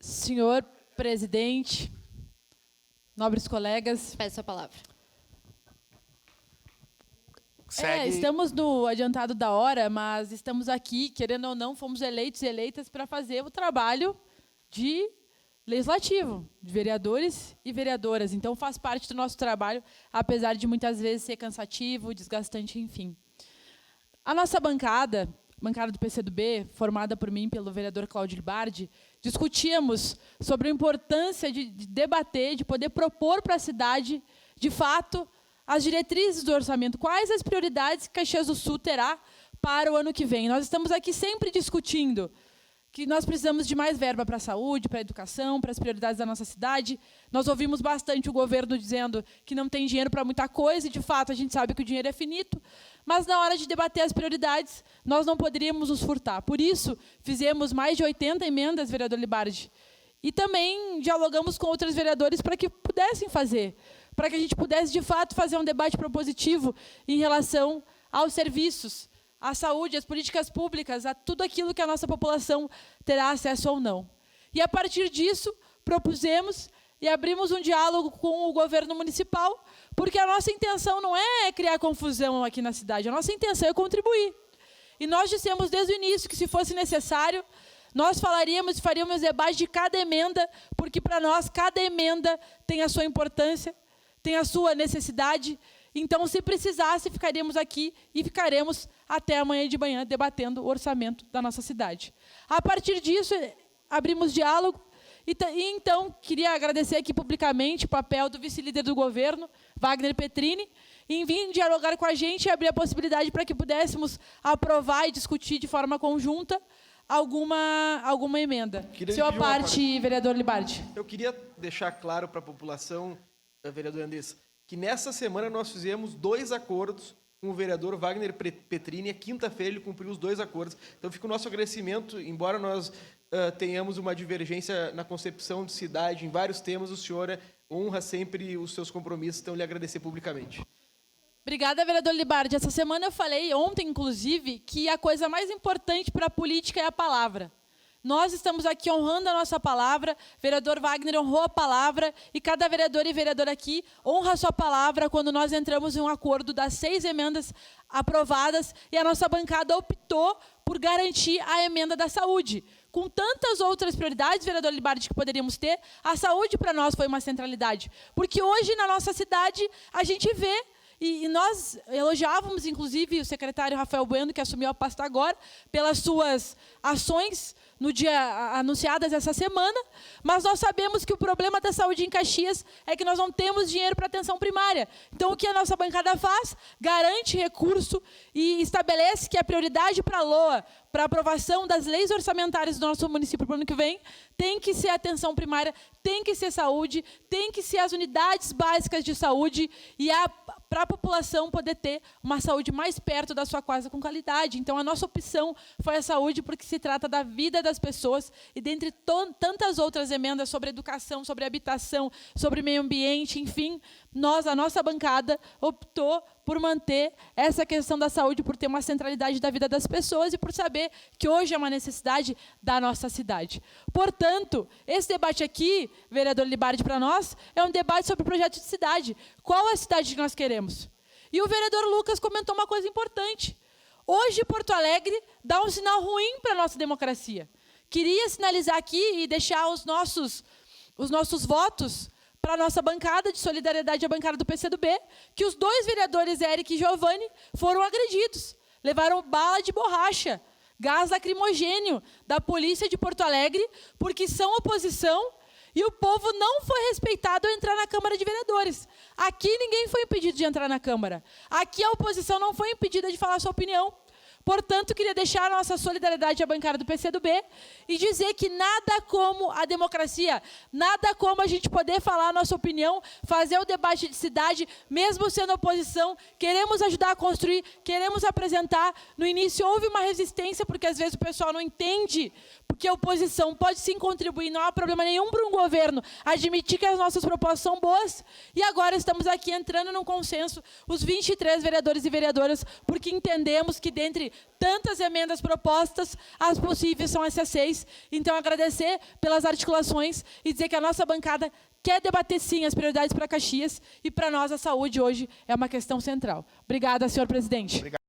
Senhor presidente, nobres colegas. Peço a palavra. Estamos no adiantado da hora, mas estamos aqui, querendo ou não, fomos eleitos e eleitas para fazer o trabalho de legislativo, de vereadores e vereadoras. Então, faz parte do nosso trabalho, apesar de muitas vezes ser cansativo, desgastante, enfim. A nossa bancada do PCdoB, formada por mim e pelo vereador Cláudio Libardi, discutíamos sobre a importância de debater, de poder propor para a cidade, de fato, as diretrizes do orçamento, quais as prioridades que Caxias do Sul terá para o ano que vem. Nós estamos aqui sempre discutindo que nós precisamos de mais verba para a saúde, para a educação, para as prioridades da nossa cidade. Nós ouvimos bastante o governo dizendo que não tem dinheiro para muita coisa, e, de fato, a gente sabe que o dinheiro é finito, mas, na hora de debater as prioridades, nós não poderíamos nos furtar. Por isso, fizemos mais de 80 emendas, vereador Libardi, e também dialogamos com outros vereadores para que pudessem fazer, para que a gente pudesse, de fato, fazer um debate propositivo em relação aos serviços, à saúde, às políticas públicas, a tudo aquilo que a nossa população terá acesso ou não. E, a partir disso, propusemos e abrimos um diálogo com o governo municipal, porque a nossa intenção não é criar confusão aqui na cidade, a nossa intenção é contribuir. E nós dissemos desde o início que, se fosse necessário, nós falaríamos e faríamos debate de cada emenda, porque, para nós, cada emenda tem a sua importância, tem a sua necessidade. Então, se precisasse, ficaríamos aqui e ficaremos até amanhã de manhã debatendo o orçamento da nossa cidade. A partir disso, abrimos diálogo. E então, queria agradecer aqui publicamente o papel do vice-líder do governo, Wagner Petrini, em vir dialogar com a gente e abrir a possibilidade para que pudéssemos aprovar e discutir de forma conjunta alguma emenda. Senhor parte, vereador Libardi. Eu queria deixar claro para a população, vereador Andressa, que nessa semana nós fizemos 2 acordos com o vereador Wagner Petrini. A quinta-feira ele cumpriu os 2 acordos. Então fica o nosso agradecimento, embora nós tenhamos uma divergência na concepção de cidade em vários temas, o senhor honra sempre os seus compromissos, então lhe agradecer publicamente. Obrigada, vereador Libardi. Essa semana eu falei, ontem inclusive, que a coisa mais importante para a política é a palavra. Nós estamos aqui honrando a nossa palavra, o vereador Wagner honrou a palavra, e cada vereador e vereadora aqui honra a sua palavra quando nós entramos em um acordo das 6 emendas aprovadas, e a nossa bancada optou por garantir a emenda da saúde. Com tantas outras prioridades, vereador Libardi, que poderíamos ter, a saúde para nós foi uma centralidade. Porque hoje, na nossa cidade, a gente vê, e nós elogiávamos, inclusive, o secretário Rafael Bueno, que assumiu a pasta agora, pelas suas ações no dia anunciadas essa semana, mas nós sabemos que o problema da saúde em Caxias é que nós não temos dinheiro para atenção primária. Então, o que a nossa bancada faz? Garante recurso e estabelece que a prioridade para a LOA, para a aprovação das leis orçamentárias do nosso município para o ano que vem, tem que ser atenção primária, tem que ser saúde, tem que ser as unidades básicas de saúde, e para a população poder ter uma saúde mais perto da sua casa com qualidade. Então, a nossa opção foi a saúde, porque se trata da vida das pessoas, e dentre tantas outras emendas sobre educação, sobre habitação, sobre meio ambiente, enfim, a nossa bancada optou por manter essa questão da saúde, por ter uma centralidade da vida das pessoas e por saber que hoje é uma necessidade da nossa cidade. Portanto, esse debate aqui, vereador Libardi, para nós, é um debate sobre o projeto de cidade. Qual é a cidade que nós queremos? E o vereador Lucas comentou uma coisa importante. Hoje, Porto Alegre dá um sinal ruim para a nossa democracia. Queria sinalizar aqui e deixar os nossos votos para a nossa bancada de solidariedade, a bancada do PCdoB, que os 2 vereadores, Éric e Giovanni, foram agredidos. Levaram bala de borracha, gás lacrimogênio da polícia de Porto Alegre, porque são oposição, e o povo não foi respeitado ao entrar na Câmara de Vereadores. Aqui ninguém foi impedido de entrar na Câmara. Aqui a oposição não foi impedida de falar sua opinião. Portanto, queria deixar a nossa solidariedade à bancada do PCdoB e dizer que nada como a democracia, nada como a gente poder falar a nossa opinião, fazer o debate de cidade, mesmo sendo oposição, queremos ajudar a construir, queremos apresentar. No início houve uma resistência, porque às vezes o pessoal não entende, porque a oposição pode sim contribuir, não há problema nenhum para um governo admitir que as nossas propostas são boas, e agora estamos aqui entrando num consenso, os 23 vereadores e vereadoras, porque entendemos que dentre dentre tantas emendas propostas, as possíveis são essas 6. Então, agradecer pelas articulações e dizer que a nossa bancada quer debater, sim, as prioridades para Caxias, e para nós a saúde hoje é uma questão central. Obrigada, senhor presidente. Obrigado.